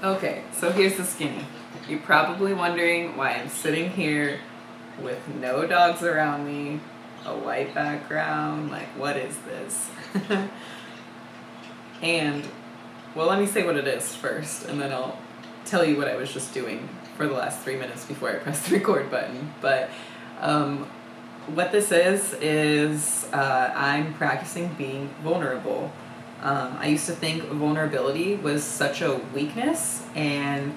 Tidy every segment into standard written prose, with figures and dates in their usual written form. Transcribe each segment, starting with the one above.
Okay, so here's the skinny. You're probably wondering why I'm sitting here with no dogs around me, a white background, like what is this? And, well, let me say what it is first, and then I'll tell you what I was just doing for the last 3 minutes before I pressed the record button. But um, what this is I'm practicing being vulnerable. I used to think vulnerability was such a weakness, and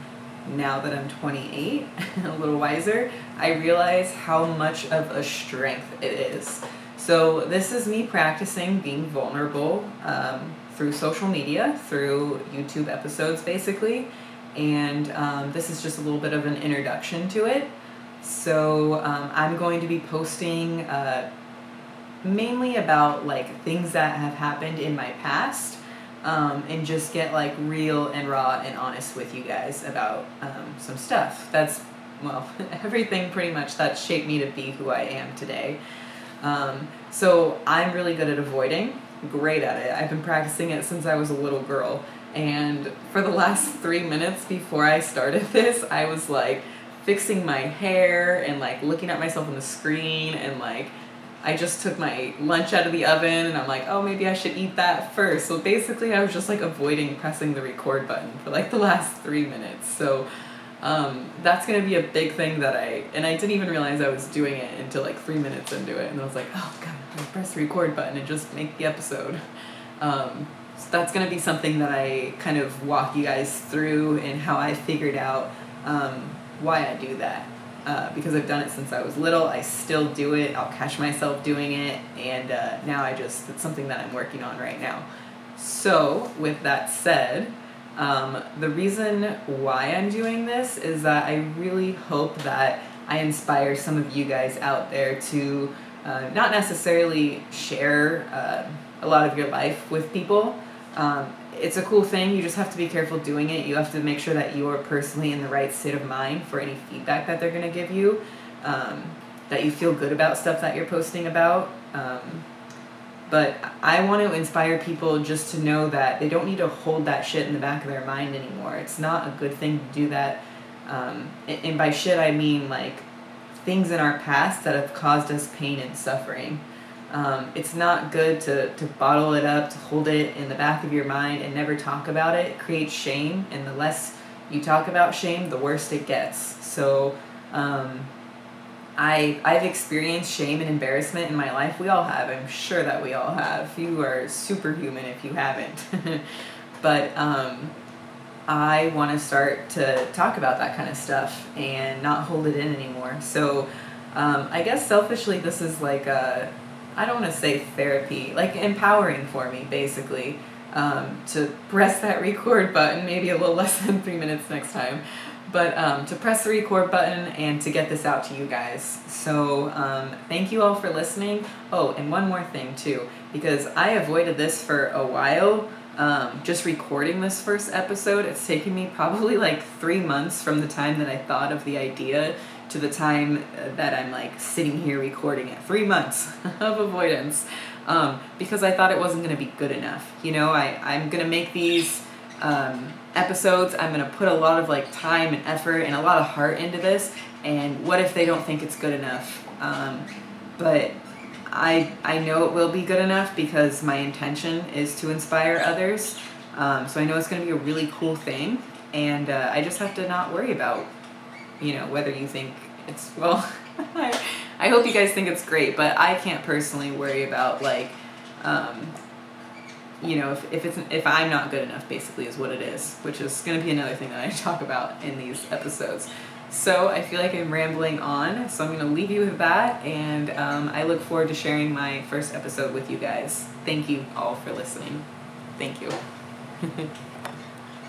now that I'm 28, a little wiser, I realize how much of a strength it is. So, this is me practicing being vulnerable through social media, through YouTube episodes basically, and this is just a little bit of an introduction to it. So, I'm going to be posting mainly about like things that have happened in my past, and just get like real and raw and honest with you guys about some stuff that's, well, everything pretty much that shaped me to be who I am today. So I'm really good at avoiding, great at it. I've been practicing it since I was a little girl, and for the last 3 minutes before I started this, I was like fixing my hair and like looking at myself on the screen, and like I just took my lunch out of the oven and I'm like, oh, maybe I should eat that first. So basically, I was just like avoiding pressing the record button for like the last 3 minutes. So that's going to be a big thing that I didn't even realize I was doing it until like 3 minutes into it. And I was like, oh, God, I press the record button and just make the episode. So that's going to be something that I kind of walk you guys through and how I figured out why I do that. Because I've done it since I was little. I still do it. I'll catch myself doing it, and now it's something that I'm working on right now. So, with that said, the reason why I'm doing this is that I really hope that I inspire some of you guys out there to not necessarily share a lot of your life with people. It's a cool thing. You just have to be careful doing it. You have to make sure that you're personally in the right state of mind for any feedback that they're going to give you, that you feel good about stuff that you're posting about. But I want to inspire people just to know that they don't need to hold that shit in the back of their mind anymore. It's not a good thing to do that. And by shit, I mean like things in our past that have caused us pain and suffering. It's not good to bottle it up, to hold it in the back of your mind and never talk about it. It creates shame, and the less you talk about shame, the worse it gets. So I've experienced shame and embarrassment in my life. We all have. I'm sure that we all have. You are superhuman if you haven't. But I want to start to talk about that kind of stuff and not hold it in anymore. So I guess selfishly, this is like I don't want to say therapy, like empowering for me, basically, to press that record button, maybe a little less than 3 minutes next time, but to press the record button and to get this out to you guys. So thank you all for listening. Oh, and one more thing too, because I avoided this for a while, just recording this first episode. It's taken me probably like 3 months from the time that I thought of the idea to the time that I'm like sitting here recording it. 3 months of avoidance, because I thought it wasn't going to be good enough. You know, I'm going to make these episodes. I'm going to put a lot of like time and effort and a lot of heart into this, and what if they don't think it's good enough? But I know it will be good enough because my intention is to inspire others. So I know it's going to be a really cool thing, and I just have to not worry about, you know, whether you think it's, well, I hope you guys think it's great, but I can't personally worry about like, you know, if I'm not good enough, basically is what it is, which is going to be another thing that I talk about in these episodes. So I feel like I'm rambling on, so I'm going to leave you with that, and I look forward to sharing my first episode with you guys. Thank you all for listening. Thank you.